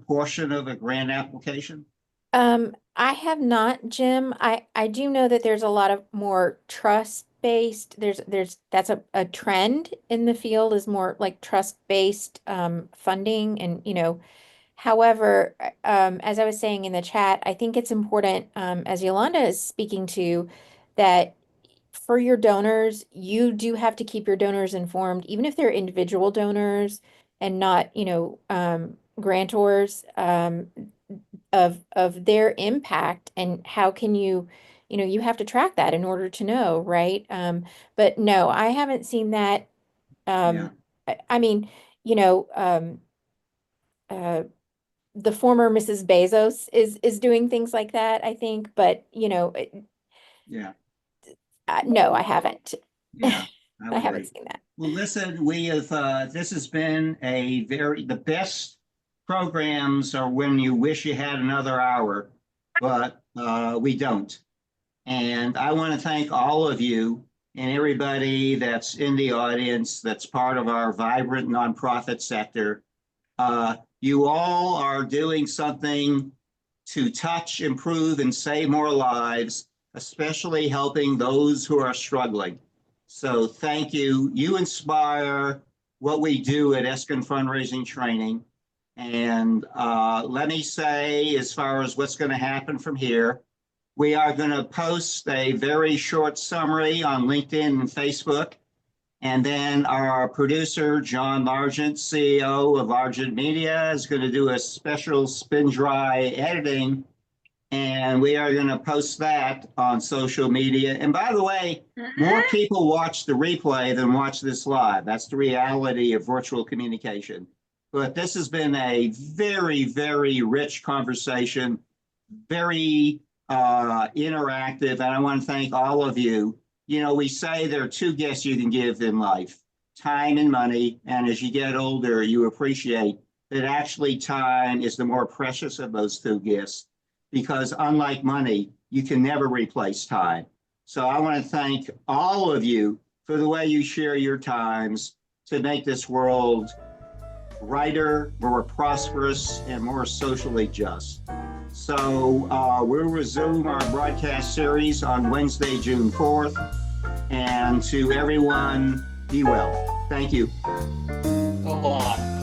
Speaker 1: portion of a grant application?
Speaker 10: I have not, Jim. I do know that there's a lot of more trust-based. That's a trend in the field, is more like trust-based funding. And however, as I was saying in the chat, I think it's important, as Yolanda is speaking to, that for your donors, you do have to keep your donors informed, even if they're individual donors and not, grantors, of their impact, and how can you have to track that in order to know, right? But no, I haven't seen that. I mean, the former Mrs. Bezos is doing things like that, I think, but no, I haven't.
Speaker 1: Yeah,
Speaker 10: I haven't seen that.
Speaker 1: Well, listen, we have, this has been the best programs are when you wish you had another hour. but we don't. And I want to thank all of you and everybody that's in the audience that's part of our vibrant nonprofit sector. You all are doing something to touch, improve, and save more lives, especially helping those who are struggling. So thank you. You inspire what we do at Eskin Fundraising Training. And let me say, as far as what's going to happen from here, we are going to post a very short summary on LinkedIn and Facebook. And then our producer, John Largent, CEO of Largent Media, is going to do a special spin dry editing. And we are going to post that on social media. And by the way, more people watch the replay than watch this live. That's the reality of virtual communication. But this has been a very, very rich conversation, very interactive. And I want to thank all of you. You know, we say there are two gifts you can give in life, time and money. And as you get older, you appreciate that actually time is the more precious of those two gifts, because unlike money, you can never replace time. So I want to thank all of you for the way you share your times to make this world brighter, more prosperous, and more socially just. So we'll resume our broadcast series on Wednesday, June 4th. And to everyone, be well. Thank you.
Speaker 2: Go on.